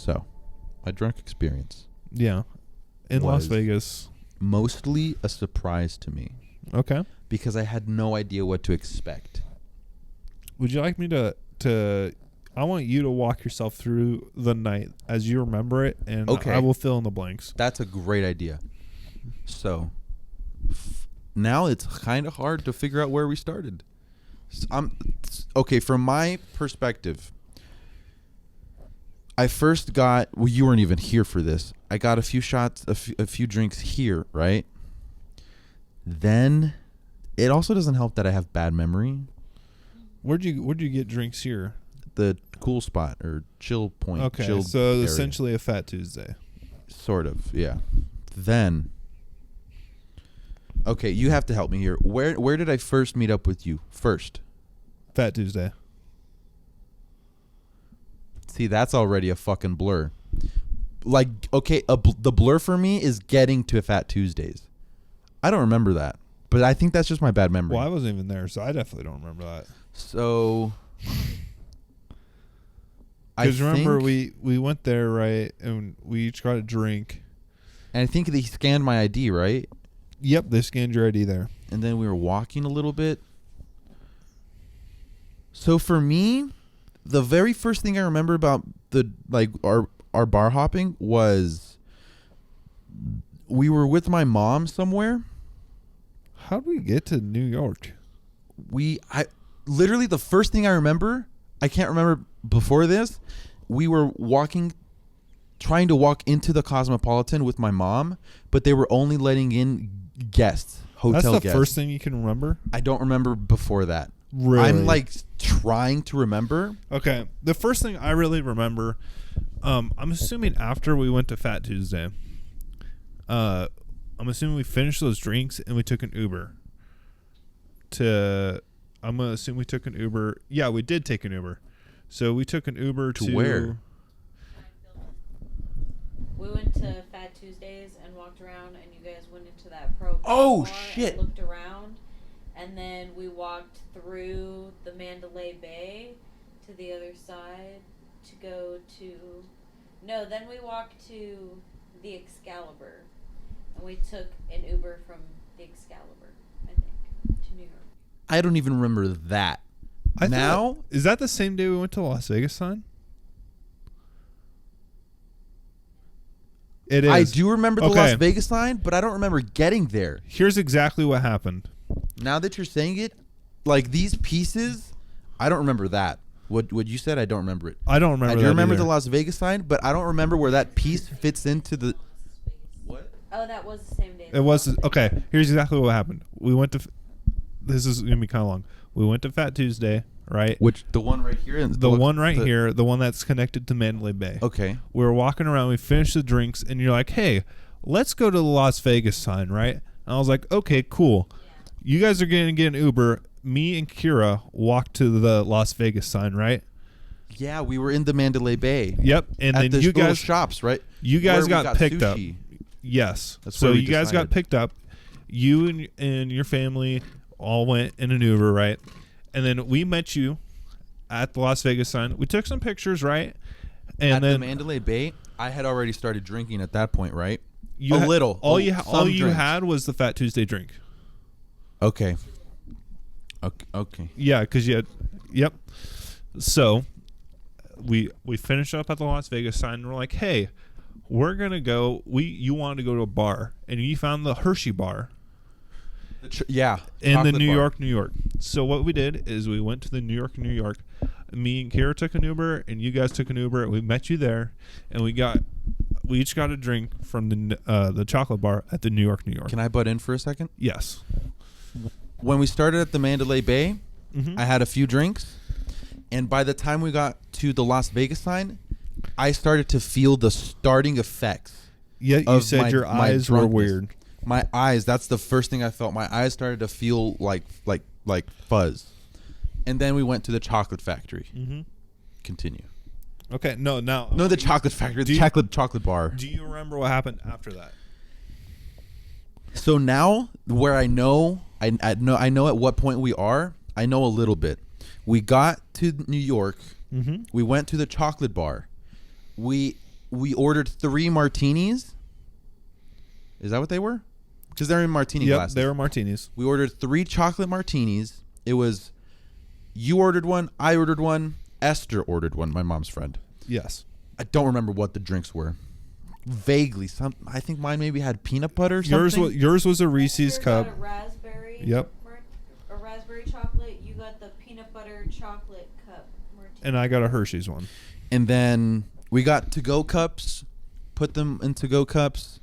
So, my drunk experience. Yeah. In Las Was- Vegas. Mostly a surprise to me Okay. because I had no idea what to expect. Would you like me to I want you to walk yourself through the night as you remember it, and Okay. I will fill in the blanks. That's a great idea. So, now it's kind of hard to figure out where we started. Okay, from my perspective, I first got, well, you weren't even here for this. I got a few shots, a few drinks here, right? Then, it also doesn't help that I have bad memory. Where'd you get drinks here? The cool spot or chill point. Okay, chill so area. essentially a Fat Tuesday. Sort of, yeah. Then, okay, you have to help me here. Where did I first meet up with you? First. Fat Tuesday. See, that's already a fucking blur. Like, okay, the blur for me is getting to Fat Tuesdays. I don't remember that, but I think that's just my bad memory. Well, I wasn't even there, so I definitely don't remember that. So, Because remember, we went there, right, and we each got a drink. And I think they scanned my ID, right? Yep, they scanned your ID there. And then we were walking a little bit. So for me, the very first thing I remember about our bar hopping was we were with my mom somewhere. How did we get to New York? I literally the first thing I remember, I can't remember before this, we were trying to walk into the Cosmopolitan with my mom, but they were only letting in guests, hotel That's the guests. first thing you can remember? I don't remember before that. Really? I'm like trying to remember. Okay, the first thing I really remember, I'm assuming after we went to Fat Tuesday, I'm assuming we finished those drinks and we took an Uber. I'm going to assume we took an Uber. Yeah, we did take an Uber. So we took an Uber to where? We went to Fat Tuesdays and walked around, and you guys went into that pro. Oh, bar shit. And looked around, and then we walked through the Mandalay Bay to the other side to go to. No, then we walked to the Excalibur, and we took an Uber from the Excalibur, I think, to New York. I don't even remember that. Is that the same day we went to Las Vegas sign? It is. I do remember the Okay. Las Vegas line, but I don't remember getting there. Here's exactly what happened. Now that you're saying it, like these pieces, I don't remember that. What you said, I don't remember it. I don't remember I that do remember either. the Las Vegas sign, but I don't remember where that piece fits into the. What? Oh, that was the same day. It was okay. Here's exactly what happened. We went to. This is gonna be kind of long. We went to Fat Tuesday, right? Which the one right here? And The one right here, the one that's connected to Mandalay Bay. Okay. We were walking around. We finished the drinks, and you're like, "Hey, let's go to the Las Vegas sign, right?" And I was like, "Okay, cool. You guys are gonna get an Uber. Me and Kira walked to the Las Vegas sign, right?" Yeah, we were in the Mandalay Bay. Yep. And At then the you little guys shops, right? You guys Where we got picked up. sushi. Yes. That's so where we you guys got decided. picked up. You and your family all went in an Uber, right? And then we met you at the Las Vegas sign. We took some pictures, right? And At then the Mandalay Bay, I had already started drinking at that point, right? you a little. All Some you drinks. had was the Fat Tuesday drink. Okay. Okay. Yeah, because you had. Yep. So we finished up at the Las Vegas sign, and we're like, hey, we're gonna go. You wanted to go to a bar, and you found the Hershey bar. Yeah. In the chocolate New bar. York. So what we did is we went to the New York. Me and Kira took an Uber, and you guys took an Uber. We met you there, and we each got a drink from the chocolate bar at the New York. Can I butt in for a second? Yes. When we started at the Mandalay Bay, Mhm. I had a few drinks, and by the time we got to the Las Vegas sign, I started to feel the starting effects. Yeah, you of said your my eyes were drunkenness. weird. My eyes, that's the first thing I felt. My eyes started to feel like fuzz. And then we went to the chocolate factory. Mm-hmm. Continue. Okay, no, now. No, the chocolate factory, Do the you- chocolate bar. Do you remember what happened after that? So now where I know at what point we are, I know a little bit. We got to New York. Mm-hmm. We went to the chocolate bar. We we ordered 3 martinis. Is that what they were? Because they're in martini Yep, glasses. they were martinis. We ordered 3 chocolate martinis. It was, you ordered one, I ordered one, Esther ordered one, my mom's friend. Yes. I don't remember what the drinks were. Vaguely, I think mine maybe had peanut butter or something. Yours was a Reese's Esther cup. got a raspberry. Yep. A raspberry chocolate. You got the peanut butter chocolate cup. Martini. And I got a Hershey's one. And then we got to-go cups, put them in to-go cups,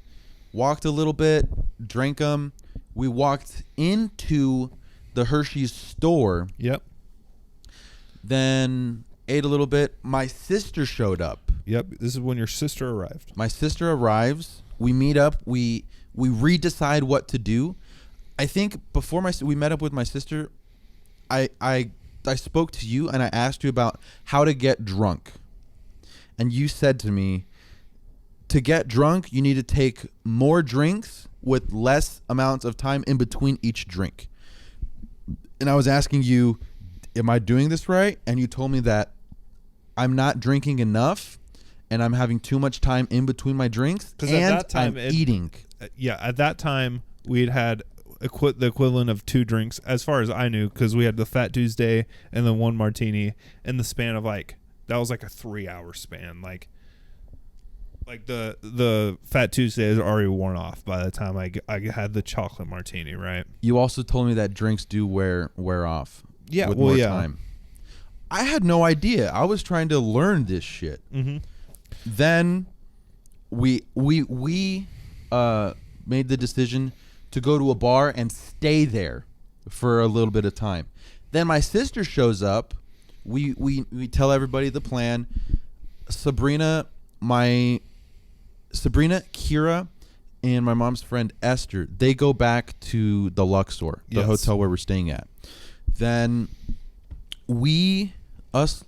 walked a little bit, drank them. We walked into the Hershey's store, Yep. then ate a little bit. My sister showed up. Yep. This is when your sister arrived. My sister arrives. We meet up. We redecide what to do. I think before we met up with my sister, I spoke to you and I asked you about how to get drunk. And you said to me, to get drunk, you need to take more drinks with less amounts of time in between each drink. And I was asking you, am I doing this right? And you told me that I'm not drinking enough and I'm having too much time in between my drinks 'Cause and at that time I'm eating. Yeah, at that time we had the equivalent of 2 drinks, as far as I knew, because we had the Fat Tuesday and then 1 martini in the span of that was like a 3-hour span. Like the Fat Tuesday is already worn off by the time I had the chocolate martini, right? You also told me that drinks do wear off. Yeah, with well, more yeah. time. I had no idea. I was trying to learn this shit. Mm-hmm. Then we made the decision to go to a bar and stay there for a little bit of time. Then my sister shows up. We tell everybody the plan. Sabrina, Kira, and my mom's friend Esther, they go back to the Luxor, the Yes. hotel where we're staying at. Then us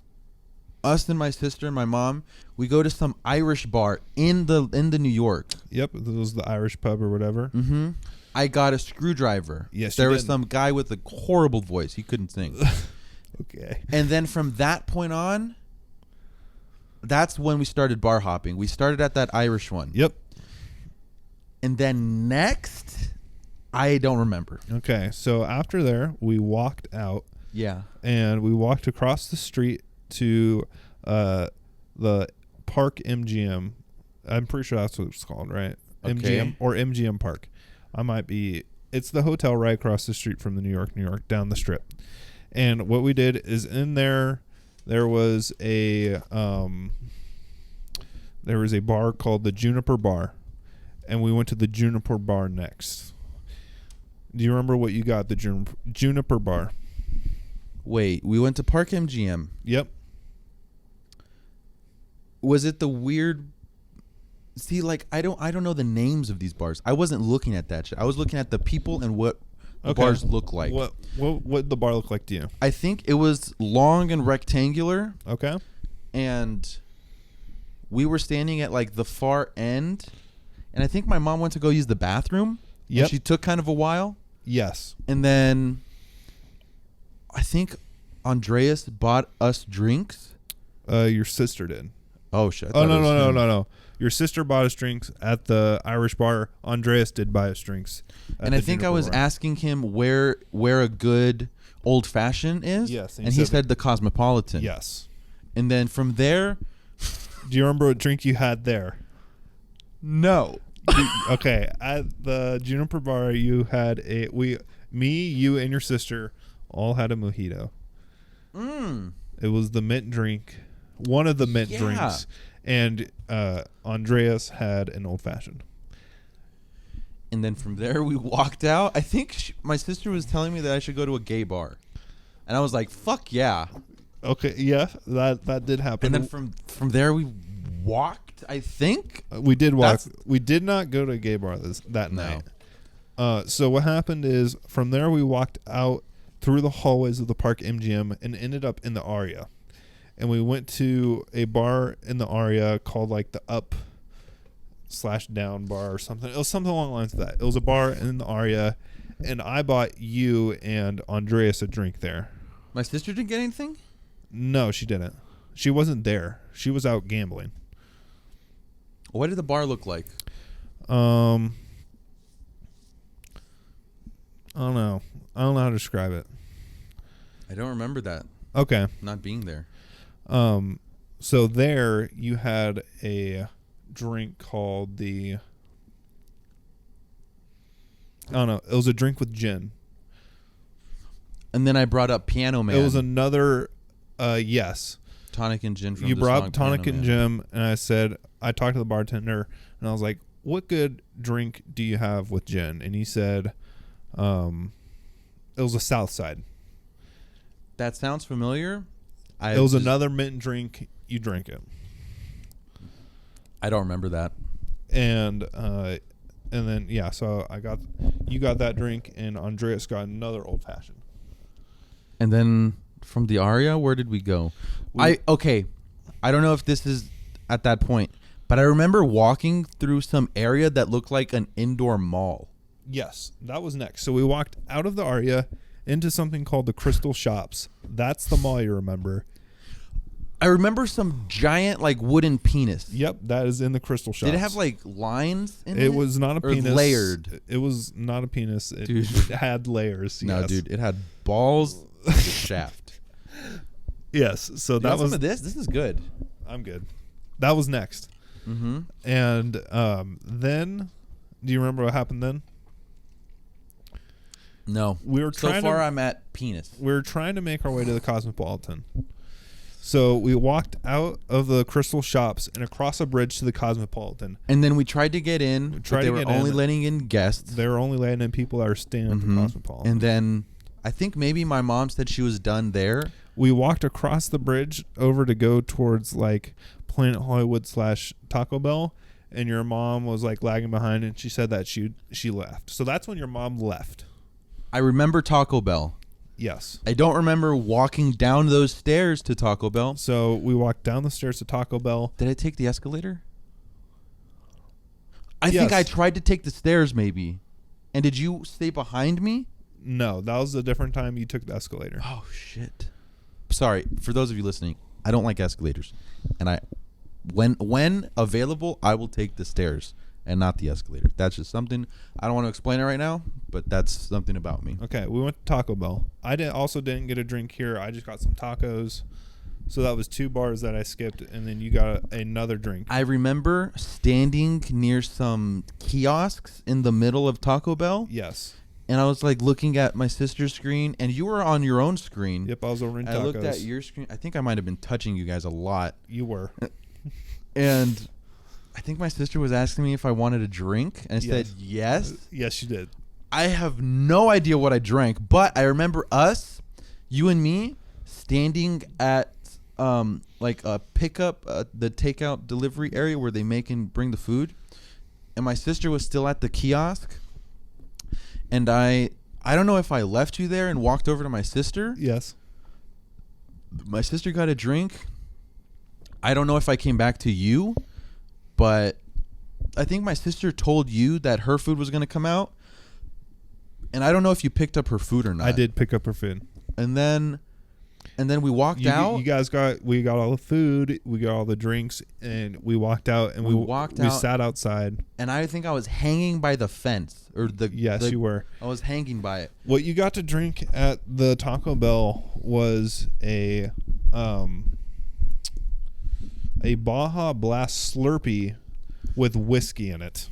and my sister and my mom, we go to some Irish bar in the New York. Yep, this was the Irish pub or whatever. Mm-hmm. I got a screwdriver. Yes, there you was did. some guy with a horrible voice. He couldn't sing. Okay. And then from that point on, that's when we started bar hopping. We started at that Irish one. Yep. And then next, I don't remember. Okay, so after there, we walked out Yeah. and we walked across the street to the Park MGM. I'm pretty sure that's what it's called, right? Okay. MGM or MGM Park. It's the hotel right across the street from the New York, down the strip. And what we did is in there was a bar called the Juniper Bar, and we went to the Juniper Bar next. Do you remember what you got at the Juniper Bar? Wait, we went to Park MGM. Yep. Was it the weird? See, like I don't know the names of these bars. I wasn't looking at that shit. I was looking at the people and what the Okay. bars look like. What the bar look like to you? I think it was long and rectangular, Okay. and we were standing at like the far end, and I think my mom went to go use the bathroom. Yep. And she took kind of a while, Yes. and then I think Andreas bought us drinks. Your sister did. Oh shit! I Oh thought it was him. no. Your sister bought us drinks at the Irish bar. Andreas did buy us drinks. at And the I think I Juniper was Bar. asking him where a good old fashioned is. Yes, and he said the Cosmopolitan. Yes. And then from there, Do you remember what drink you had there? no. Okay, at the Juniper Bar, you had you and your sister all had a mojito. It was the mint drink, one of the mint Yeah. drinks, and Andreas had an old fashioned. And then from there we walked out. I think my sister was telling me that I should go to a gay bar, and I was like, "Fuck yeah!" Okay, yeah, that did happen. And then from there we walked. I think. We did walk. That's- We did not go to a gay bar that night. So what happened is from there we walked out through the hallways of the Park MGM and ended up in the Aria. And we went to a bar in the Aria called like the Up/Down bar or something. It was something along the lines of that. It was a bar in the Aria, and I bought you and Andreas a drink there. My sister didn't get anything. No, she didn't. She wasn't there. She was out gambling. What did the bar look like? I don't know. I don't know how to describe it. I don't remember that Okay. not being there. So there you had a drink called the. I don't know. It was a drink with gin. And then I brought up Piano Man. It was another. Yes. Tonic and gin from You the brought song tonic Piano and Man. gin, and I talked to the bartender, and I was like, "What good drink do you have with gin?" And he said, "It was a South Side. That sounds familiar. It was another mint drink. You drink it." I don't remember that. And then so you got that drink, and Andreas got another old fashioned. And then from the Aria, where did we go? I don't know if this is at that point, but I remember walking through some area that looked like an indoor mall. Yes, that was next. So we walked out of the Aria into something called the Crystal Shops. That's the mall you remember. I remember some giant like wooden penis. Yep, that is in the Crystal Shops. Did it have like lines in it? It was not a Or penis. layered? It was not a penis. It Dude. had layers. No, yes. dude, it had balls with a shaft. Yes, so You that want was. some of this? This is good. I'm good. That was next. Mm-hmm. And then, do you remember what happened then? No. We were So trying far, to. I'm at penis. We were trying to make our way to the Cosmopolitan. So we walked out of the Crystal Shops and across a bridge to the Cosmopolitan. And then we tried to get in, but tried they to were get only in. letting in guests. They were only letting in people that are staying at the Mhm. Cosmopolitan. And then I think maybe my mom said she was done there. We walked across the bridge over to go towards like Planet Hollywood / Taco Bell, and your mom was like lagging behind, and she said that she left. So that's when your mom left. I remember Taco Bell. Yes. I don't remember walking down those stairs to Taco Bell. So we walked down the stairs to Taco Bell. Did I take the escalator? I Yes. think I tried to take the stairs maybe. And did you stay behind me? No, that was a different time you took the escalator. Oh shit. Sorry, for those of you listening, I don't like escalators. And when available, I will take the stairs and not the escalator. That's just something I don't want to explain it right now, but that's something about me. Okay, we went to Taco Bell. I didn't get a drink here. I just got some tacos. So that was 2 bars that I skipped, and then you got another drink. I remember standing near some kiosks in the middle of Taco Bell, Yes. and I was like looking at my sister's screen, and you were on your own screen. Yep, I was ordering tacos. I looked at your screen. I think I might have been touching you guys a lot. You were. And I think my sister was asking me if I wanted a drink, and I said yes. Yes, you did. I have no idea what I drank, but I remember us, you and me, standing at like a pickup, the takeout delivery area where they make and bring the food, and my sister was still at the kiosk, and I don't know if I left you there and walked over to my sister. Yes. My sister got a drink. I don't know if I came back to you, but I think my sister told you that her food was going to come out. And I don't know if you picked up her food or not. I did pick up her food. And then we walked out. You guys we got all the food, we got all the drinks, and we walked out, and We walked we out. sat outside. And I think I was hanging by the fence or Yes, you were. I was hanging by it. What you got to drink at the Taco Bell was a Baja Blast Slurpee with whiskey in it.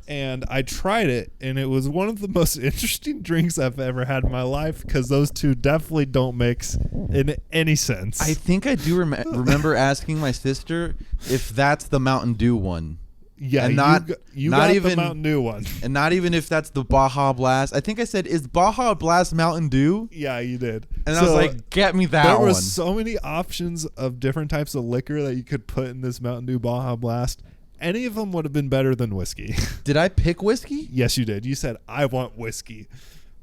And I tried it, and it was one of the most interesting drinks I've ever had in my life, because those two definitely don't mix in any sense. I think I do remember asking my sister if that's the Mountain Dew one. yeah, and you not- not got even- the Mountain Dew one. And not even if that's the Baja Blast. I think I said, is Baja Blast Mountain Dew? Yeah, you did. And I was like, get me that there one. were so many options of different types of liquor that you could put in this Mountain Dew Baja Blast. Any of them would have been better than whiskey. Did I pick whiskey? Yes, you did. You said, I want whiskey.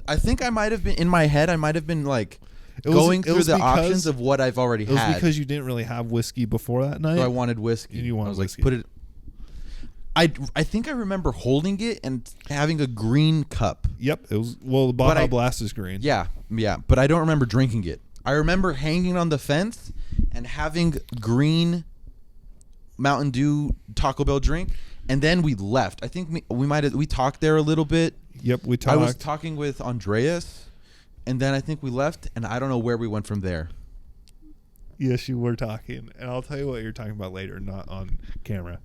I think I might have been, in my head, I might have been like It was- going it through was the because- options of what I've already It was had. because you didn't really have whiskey before that night. So I wanted whiskey. And you wanted I was whiskey. like, put it. I think I remember holding it and having a green cup. Yep. It was, well, the But Baja I- Blast is green. Yeah, but I don't remember drinking it. I remember hanging on the fence and having green Mountain Dew Taco Bell drink, and then we left. I think we talked there a little bit. Yep, we I talked. was talking with Andreas, and then I think we left, and I don't know where we went from there. Yes, you were talking, and I'll tell you what you're talking about later, not on camera.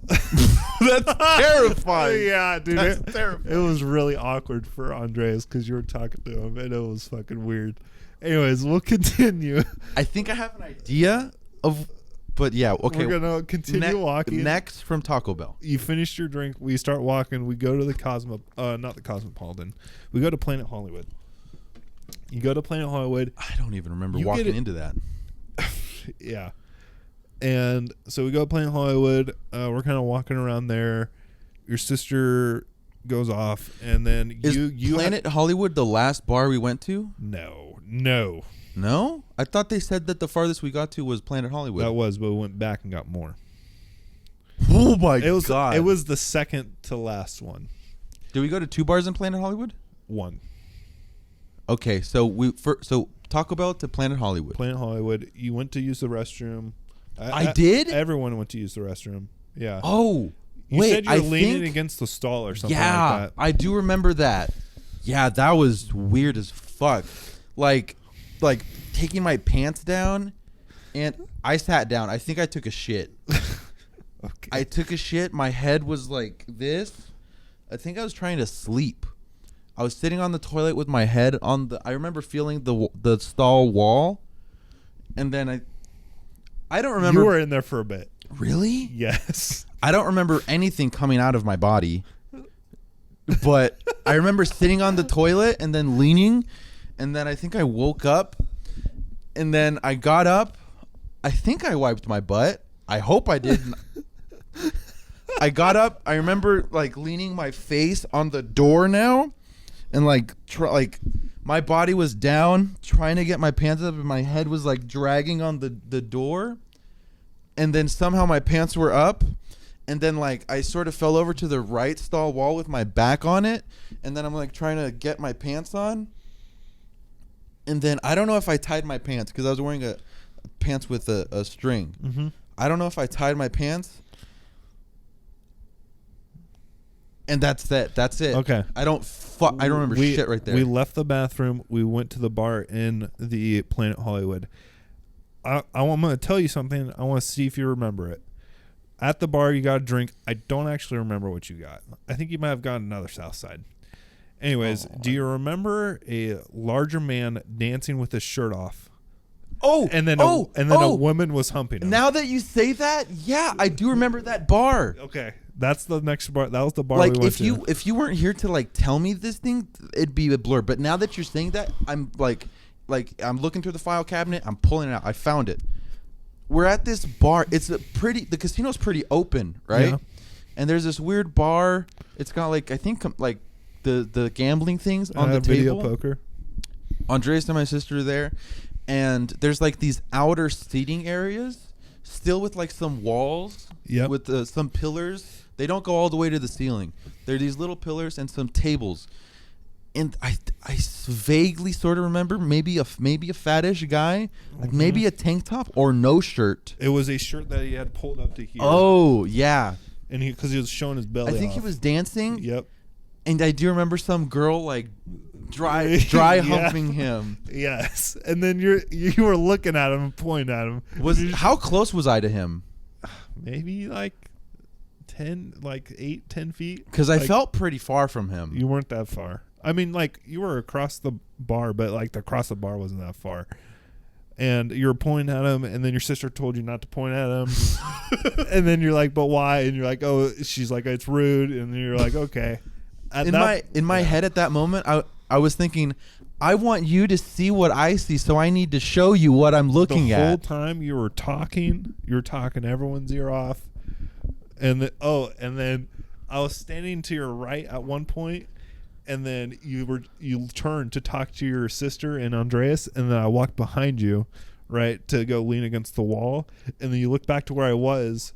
That's terrifying. Yeah, dude. That's terrifying. It was really awkward for Andreas because you were talking to him, and it was fucking weird. Anyways, we'll continue. I think I have an idea of, but yeah, okay. We're gonna continue walking. Next from Taco Bell. You finished your drink. We start walking. We go to the not the Cosmopolitan. We go to Planet Hollywood. You go to Planet Hollywood. I don't even remember You walking get it- into that. Yeah. And so we go to Planet Hollywood. We're kind of walking around there. Your sister goes off, and then Is you Planet Hollywood the last bar we went to? No. No? I thought they said that the farthest we got to was Planet Hollywood. That was, but we went back and got more. Oh my It was God. It was the second to last one. Did we go to 2 bars in Planet Hollywood? One. Okay, so so Taco Bell to Planet Hollywood. Planet Hollywood. You went to use the restroom. I did? Everyone went to use the restroom. Yeah. Oh, You wait, said you were I leaning think, against the stall or something yeah, like that. I do remember that. Yeah, that was weird as fuck. Like taking my pants down, and I sat down. I think I took a shit. Okay. I took a shit. My head was like this. I think I was trying to sleep. I was sitting on the toilet with my head on the. I remember feeling the stall wall, and then I don't remember. You were in there for a bit. Really? Yes. I don't remember anything coming out of my body, but I remember sitting on the toilet and then leaning, and then I think I woke up, and then I got up. I think I wiped my butt. I hope I didn't. I got up. I remember like leaning my face on the door now, and like my body was down trying to get my pants up, and my head was like dragging on the door, and then somehow my pants were up. And then, like, I sort of fell over to the right stall wall with my back on it. And then I'm, like, trying to get my pants on. And then I don't know if I tied my pants because I was wearing a pants with a string. Mm-hmm. I don't know if I tied my pants. And that's it. That's it. Okay. I don't remember shit right there. We left the bathroom. We went to the bar in the Planet Hollywood. I'm going to tell you something. I want to see if you remember it. At the bar, you got a drink. I don't actually remember what you got. I think you might have gotten another Southside. Anyways, do you remember a larger man dancing with his shirt off? Oh, And then a woman was humping him. Now that you say that, yeah, I do remember that bar. Okay, that's the next bar. That was the bar Like we went to. if you weren't here to like tell me this thing, it'd be a blur. But now that you're saying that, I'm like I'm looking through the file cabinet. I'm pulling it out. I found it. We're at this bar. The casino's pretty open, right? Yeah. And there's this weird bar. It's got like I think like the gambling things on the video table. poker. Andreas and my sister are there, and there's like these outer seating areas, still with like some walls. Yep. With some pillars. They don't go all the way to the ceiling. There are these little pillars and some tables. And I vaguely sort of remember maybe a fattish guy, like maybe a tank top or no shirt. It was a shirt that he had pulled up to here. Oh yeah, and because he was showing his belly. I think he off. was dancing. Yep. And I do remember some girl like dry Yeah. humping him. Yes, and then you were looking at him and pointing at him. How close was I to him? Maybe like 8-10 feet? Because I Like, felt pretty far from him. you weren't that far. I mean, like you were across the bar, but like across the bar wasn't that far. And you were pointing at him, and then your sister told you not to point at him. And then you're like, "But why?" And you're like, "Oh," she's like, "It's rude." And then you're like, "Okay." In my head at that moment, I was thinking, I want you to see what I see, so I need to show you what I'm looking the whole at. time you were talking everyone's ear off, and then I was standing to your right at one point, and then you turned to talk to your sister and Andreas, and then I walked behind you, right, to go lean against the wall, and then you looked back to where I was,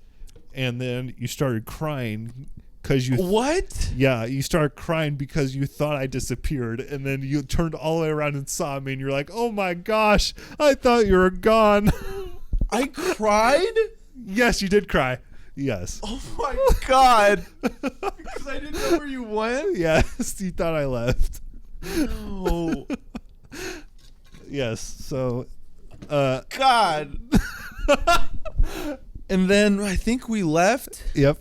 and then you started crying because you What? Yeah, you started crying because you thought I disappeared, and then you turned all the way around and saw me, and you're like, "Oh my gosh, I thought you were gone." I cried? Yes, you did cry. Yes. Oh my god! Because I didn't know where you went. Yes, you thought I left. No. Yes. So, God. And then I think we left, yep.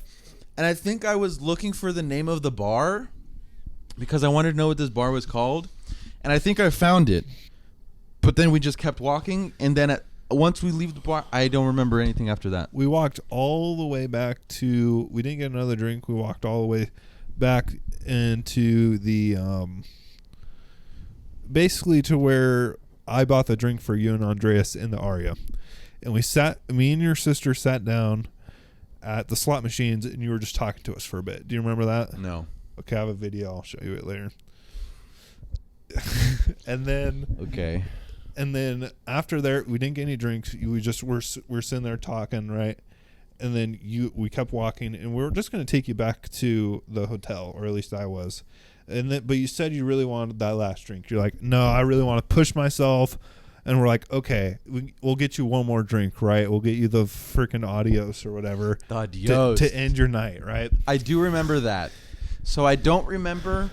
and I think I was looking for the name of the bar because I wanted to know what this bar was called, and I think I found it. But then we just kept walking, and then once we leave the bar, I don't remember anything after that. We walked all the way back to. We didn't get another drink. We walked all the way back into the, basically to where I bought the drink for you and Andreas in the Aria. And me and your sister sat down at the slot machines, and you were just talking to us for a bit. Do you remember that? No. Okay, I have a video. I'll show you it later. and then after there, we didn't get any drinks. We just were sitting there talking, right? And then we kept walking, and we were just going to take you back to the hotel, or at least I was. But you said you really wanted that last drink. You're like, no, I really want to push myself. And we're like, okay, we'll get you one more drink, right? We'll get you the freaking adios or whatever to end your night, right? I do remember that. So I don't remember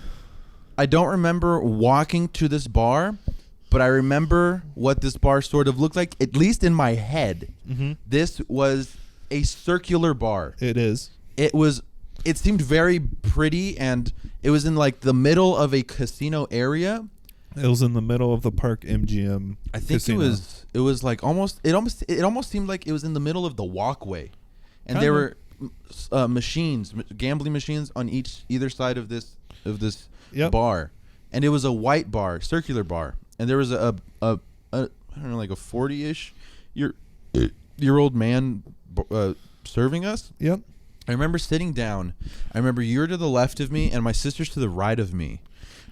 walking to this bar, but I remember what this bar sort of looked like, at least in my head. Mm-hmm. This was a circular bar. It is. It seemed very pretty, and it was in like the middle of a casino area. It was in the middle of the Park MGM. I think casino. it was like almost seemed like it was in the middle of the walkway, and Kinda. there were gambling machines on either side of this Yep. bar, and it was a white bar, circular bar, and there was a I don't know, like a 40-ish year old man serving us. Yep. I remember sitting down. I remember you were to the left of me, and my sister's to the right of me.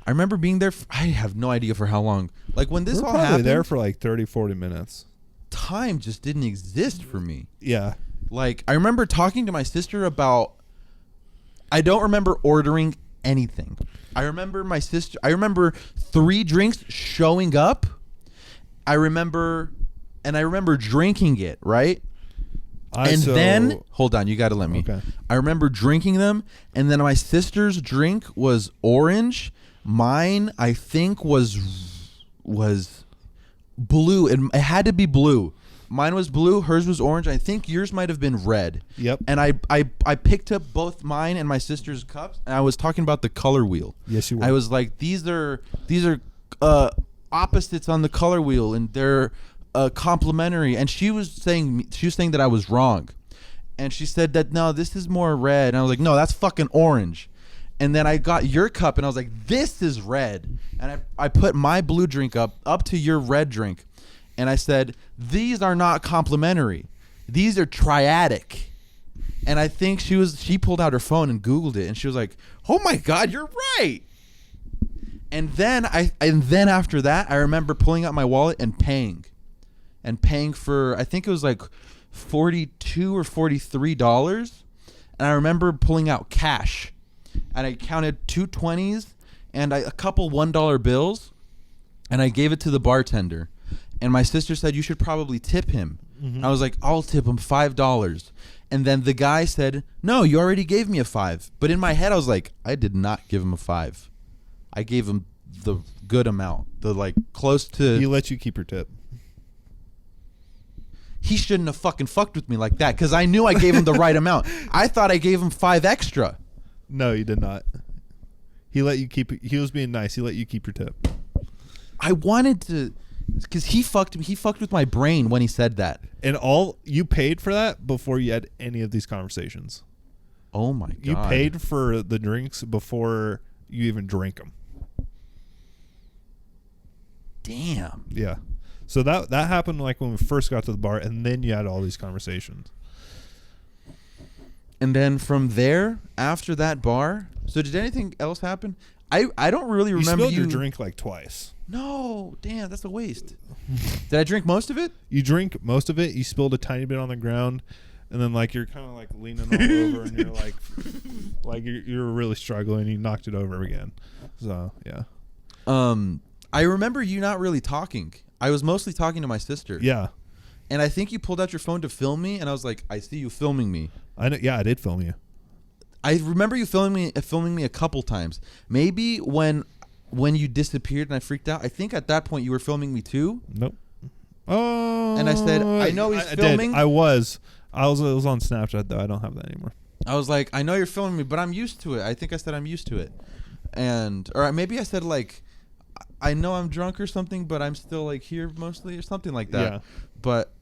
I remember being there. I have no idea for how long. Like when this We're all probably happened, there for like 30, 40 minutes. time just didn't exist for me. Yeah. Like I remember talking to my sister about. I don't remember ordering anything. I remember 3 drinks showing up. I remember drinking it, right? Then hold on, you got to let me. Okay. I remember drinking them, and then my sister's drink was orange. Mine, I think, was blue. It had to be blue. Mine was blue. Hers was orange. I think yours might have been red. Yep. And I picked up both mine and my sister's cups, and I was talking about the color wheel. Yes, you were. I was like, these are opposites on the color wheel, and they're complementary. And she was saying that I was wrong, and she said that no, this is more red. And I was like, no, that's fucking orange. And then I got your cup, and I was like, this is red. And I put my blue drink up to your red drink, and I said, these are not complementary. These are triadic. And I think she pulled out her phone and Googled it, and she was like, oh my God, you're right. And then after that, I remember pulling out my wallet and paying for, I think it was like $42 or $43. And I remember pulling out cash, and I counted 2 20s and a couple $1 bills, and I gave it to the bartender. And my sister said, you should probably tip him. Mm-hmm. I was like, I'll tip him $5. And then the guy said, no, you already gave me a $5. But in my head, I was like, I did not give him a $5. I gave him the good amount, the like close to. He let you keep your tip. He shouldn't have fucking fucked with me like that, because I knew I gave him the right amount. I thought I gave him 5 extra. No, you did not. He let you keep. He was being nice. He let you keep your tip. I wanted to, because he fucked with my brain when he said that. And you paid for that before you had any of these conversations. Oh my God. You paid for the drinks before you even drank them. Damn. Yeah. So that happened like when we first got to the bar, and then you had all these conversations. And then from there, after that bar, so did anything else happen? I don't really remember You spilled your drink like twice. No, damn, that's a waste. Did I drink most of it? You drink most of it. You spilled a tiny bit on the ground, and then like you're kind of like leaning all over, and you're like you're really struggling. You knocked it over again. So yeah. I remember you not really talking. I was mostly talking to my sister. Yeah. And I think you pulled out your phone to film me, and I was like, I see you filming me. I know. Yeah, I did film you. I remember you filming me a couple times. Maybe when you disappeared and I freaked out. I think at that point you were filming me too. Nope. Oh. And I said, I know he's I filming. Did. I was on Snapchat though. I don't have that anymore. I was like, I know you're filming me, but I'm used to it. I think I said I'm used to it. Or maybe I said like, I know I'm drunk or something, but I'm still like here mostly or something like that. Yeah. But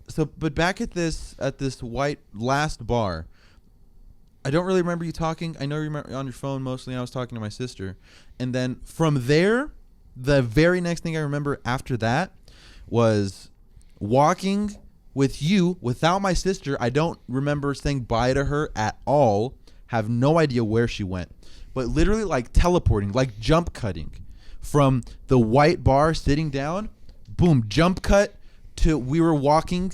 back at this white last bar, I don't really remember you talking. I know you remember on your phone mostly, and I was talking to my sister. And then from there, the very next thing I remember after that was walking with you without my sister. I don't remember saying bye to her at all. Have no idea where she went. But literally like teleporting, like jump cutting from the white bar sitting down, boom, jump cut to we were walking.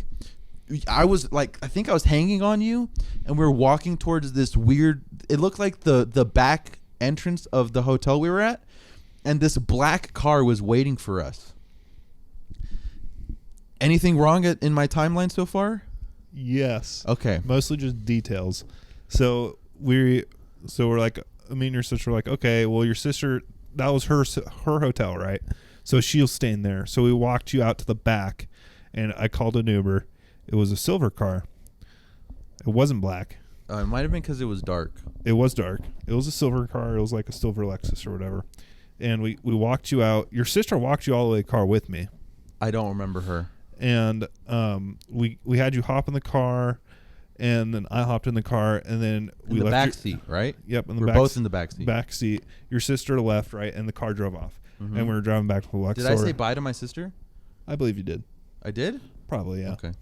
I think I was hanging on you, and we were walking towards this weird, it looked like the back entrance of the hotel we were at, and this black car was waiting for us. Anything wrong in my timeline so far? Yes. Okay. Mostly just details. So we're like, me and your sister were like, okay, well, your sister, that was her hotel, right? So she was staying there. So we walked you out to the back, and I called an Uber. It was a silver car. It wasn't black. It might have been because it was dark. It was dark. It was a silver car. It was like a silver Lexus or whatever. And we walked you out. Your sister walked you all the way to the car with me. I don't remember her. And we had you hop in the car, and then I hopped in the car, and then we in the left back seat, right? Yep, in the We're back both in the back seat. Back seat. Your sister left, right, and the car drove off. Mhm. And we were driving back to the Luxor. Did I say bye to my sister? I believe you did. I did? Probably, yeah. Okay.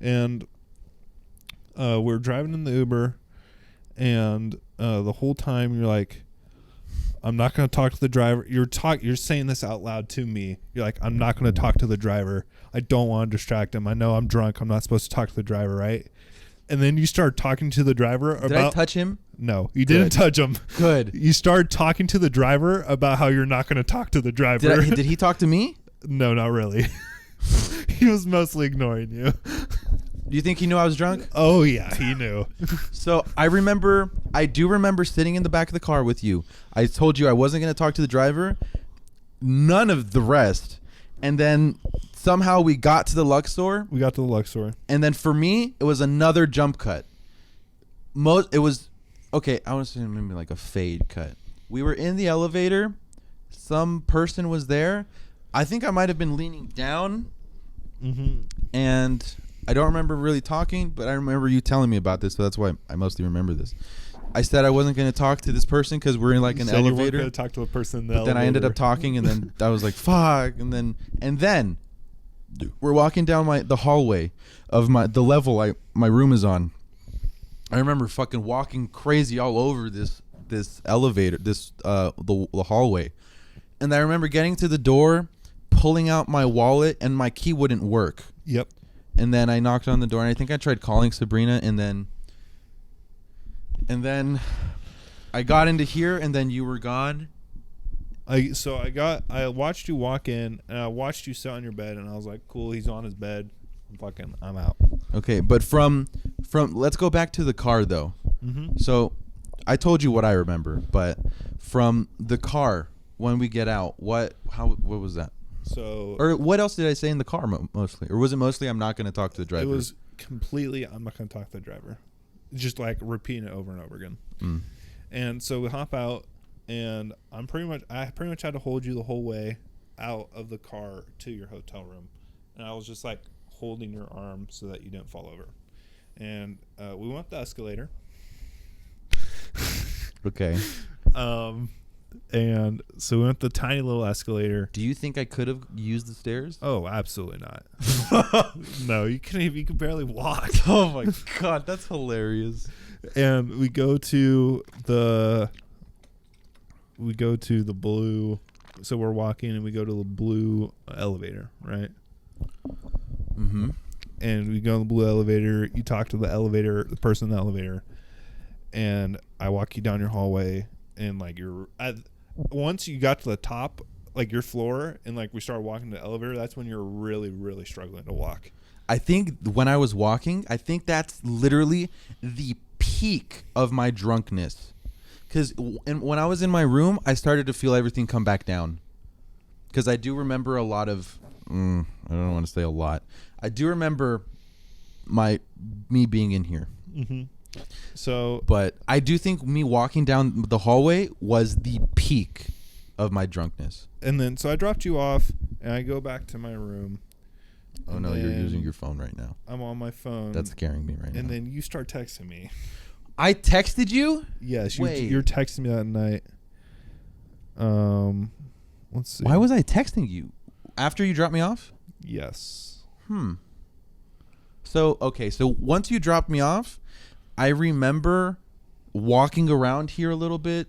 And we're driving in the Uber, and the whole time you're like, I'm not going to talk to the driver. You're saying this out loud to me. You're like, I'm not going to talk to the driver. I don't want to distract him. I know I'm drunk. I'm not supposed to talk to the driver, right? And then you start talking to the driver about... Did I touch him? No, you didn't touch him. Good. You start talking to the driver about how you're not going to talk to the driver. Did he talk to me? No, not really. He was mostly ignoring you. Do you think he knew I was drunk? Oh, yeah, he knew. So I do remember sitting in the back of the car with you. I told you I wasn't going to talk to the driver. None of the rest. And then somehow we got to the Luxor. We got to the Luxor. And then for me, it was another jump cut. It was, okay, I want to say maybe like a fade cut. We were in the elevator. Some person was there. I think I might have been leaning down. Mm-hmm. And I don't remember really talking, but I remember you telling me about this, so that's why I mostly remember this. I said I wasn't going to talk to this person because we're in like an elevator. You weren't going to talk to the person in the elevator. Then I ended up talking, and then I was like, "Fuck!" And then we're walking down the hallway of the level my room is on. I remember fucking walking crazy all over this elevator, the hallway, and I remember getting to the door, pulling out my wallet, and my key wouldn't work. Yep. And then I knocked on the door, and I think I tried calling Sabrina, and then I got into here, and then you were gone. I watched you walk in, and I watched you sit on your bed, and I was like, cool, he's on his bed. I'm out. Okay, but from let's go back to the car though. Mm-hmm. So I told you what I remember, but from the car when we get out, what was that? So, or what else did I say in the car mostly? Or was it mostly I'm not going to talk to the driver? It was completely I'm not going to talk to the driver. Just like repeating it over and over again. Mm. And so we hop out, and I pretty much had to hold you the whole way out of the car to your hotel room. And I was just like holding your arm so that you didn't fall over. And we went up the escalator. Okay. And so we went the tiny little escalator. Do you think I could have used the stairs? Oh, absolutely not. No, you can barely walk. Oh my god, that's hilarious. And we go to the blue. So we're walking, and we go to the blue elevator, right? Mm-hmm. And we go in the blue elevator. You talk to the person in the elevator, and I walk you down your hallway. And like once you got to the top like your floor and like we started walking to the elevator, that's when you're really, really struggling to walk. I think when I was walking, I think that's literally the peak of my drunkenness. Because when I was in my room, I started to feel everything come back down. Because I do remember a lot of, I don't want to say a lot. I do remember me being in here. Mm-hmm. So, but I do think me walking down the hallway was the peak of my drunkenness. And then, so I dropped you off, and I go back to my room. Oh no, you're using your phone right now. I'm on my phone. That's scaring me right now. And then you start texting me. I texted you? Yes, Wait. you're texting me that night. Let's see. Why was I texting you? After you dropped me off? Yes. So, okay, so once you dropped me off, I remember walking around here a little bit,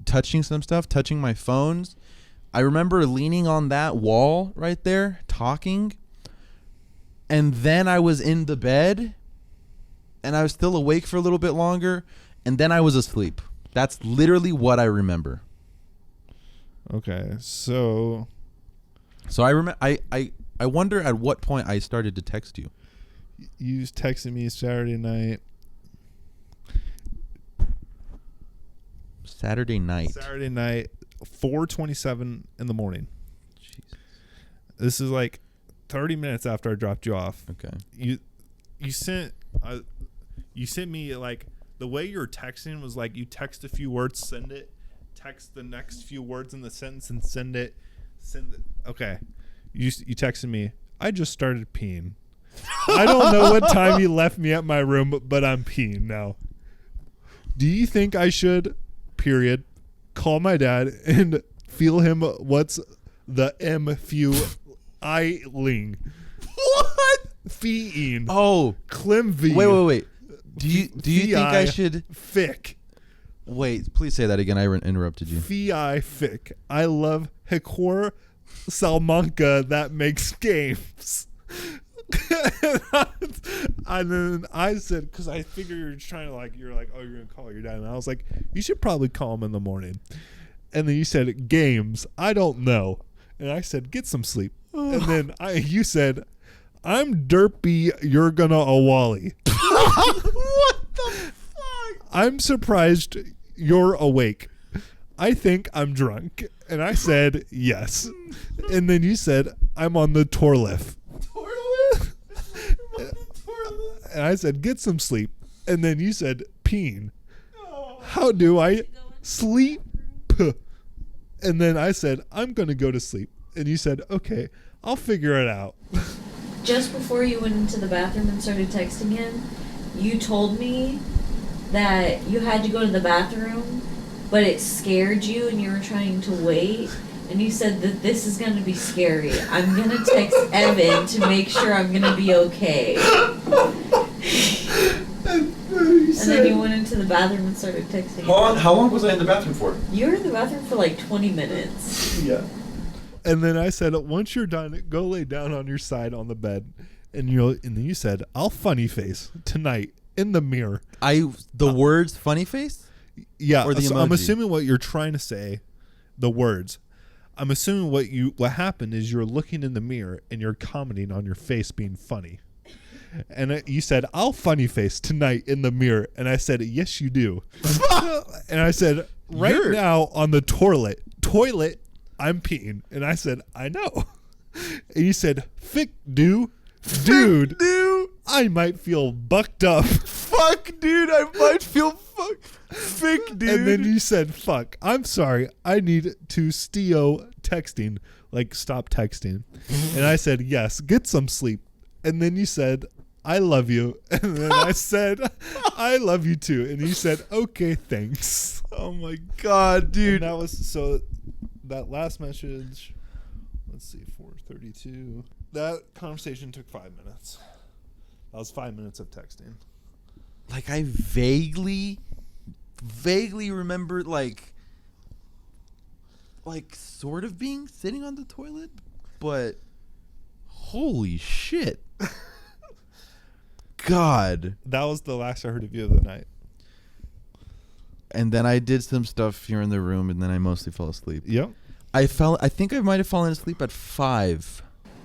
touching some stuff, touching my phones. I remember leaning on that wall right there, talking. And then I was in the bed, and I was still awake for a little bit longer, and then I was asleep. That's literally what I remember. Okay, so I remember. I wonder at what point I started to text you. you texted me Saturday night. Saturday night. 4:27 in the morning. Jesus. This is like 30 minutes after I dropped you off. Okay. You sent me like the way you were texting was like you text a few words, send it, text the next few words in the sentence and send it. Okay. You texted me, I just started peeing. I don't know what time you left me at my room, but I'm peeing now. Do you think I should, period, call my dad and feel him what's the M-few-I-ling? What? Feeing. Oh. Klimvi. Wait. Do you think I should... Fick. Wait, please say that again. I interrupted you. Fi fick. I love Hecor Salamanca that makes games. And then I said, because I figured you're trying to you're like, oh, you're going to call your dad. And I was like, you should probably call him in the morning. And then you said, games. I don't know. And I said, get some sleep. And then you said, I'm derpy. You're going to a Wally. What the fuck? I'm surprised you're awake. I think I'm drunk. And I said, yes. And then you said, I'm on the toilet. And I said, get some sleep. And then you said, peeing. How do I sleep? And then I said, I'm going to go to sleep. And you said, okay, I'll figure it out. Just before you went into the bathroom and started texting him, you told me that you had to go to the bathroom, but it scared you and you were trying to wait. And you said that this is going to be scary. I'm going to text Evan to make sure I'm going to be okay. And then you went into the bathroom and started texting him. How long was I in the bathroom for? You were in the bathroom for like 20 minutes. Yeah. And then I said, once you're done, go lay down on your side on the bed. And then you said, I'll funny face tonight in the mirror. The words funny face? Yeah. Or the so emoji? I'm assuming what you're trying to say, the words. I'm assuming what happened is you're looking in the mirror and you're commenting on your face being funny. And you said, I'll funny face tonight in the mirror. And I said, yes, you do. And I said, now on the toilet, I'm peeing. And I said, I know. And you said, dude, I might feel bucked up. Fuck, dude, I might feel fick, dude. And then you said, fuck, I'm sorry. I need to texting, stop texting. And I said, yes, get some sleep. And then you said, I love you. And then I said, I love you too. And you said, okay, thanks. Oh my God, dude. And that was, so that last message, let's see, 4:32. That conversation took 5 minutes. That was 5 minutes of texting. I vaguely remember sort of being sitting on the toilet, but holy shit. God. That was the last I heard of you of the night. And then I did some stuff here in the room, and then I mostly fell asleep. Yep. I think I might have fallen asleep at 5.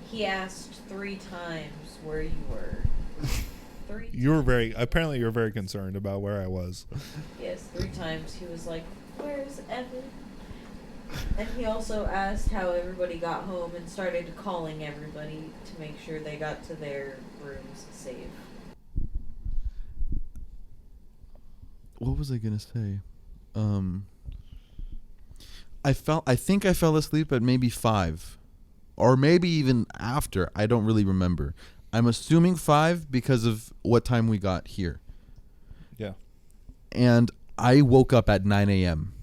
He asked 3 times where you were. 3 You were apparently you were very concerned about where I was. Yes, 3 times he was like, "Where's Evan?" And he also asked how everybody got home and started calling everybody to make sure they got to their rooms safe. What was I gonna say? I think I fell asleep at maybe 5, or maybe even after. I don't really remember. I'm assuming 5 because of what time we got here. Yeah. And I woke up at 9 a.m.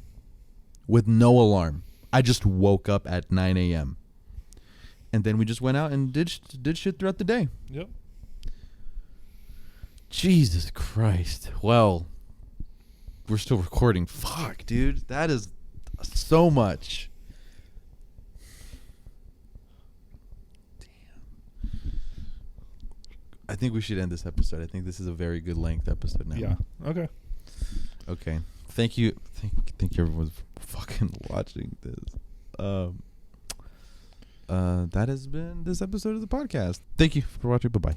with no alarm. I just woke up at 9 a.m. And then we just went out and did shit throughout the day. Yep. Jesus Christ. Well, we're still recording. Fuck, dude. That is so much. Damn. I think we should end this episode. I think this is a very good length episode now. Yeah. Okay. Okay. Thank you. Thank you everyone for fucking watching this. That has been this episode of the podcast. Thank you for watching. Bye-bye.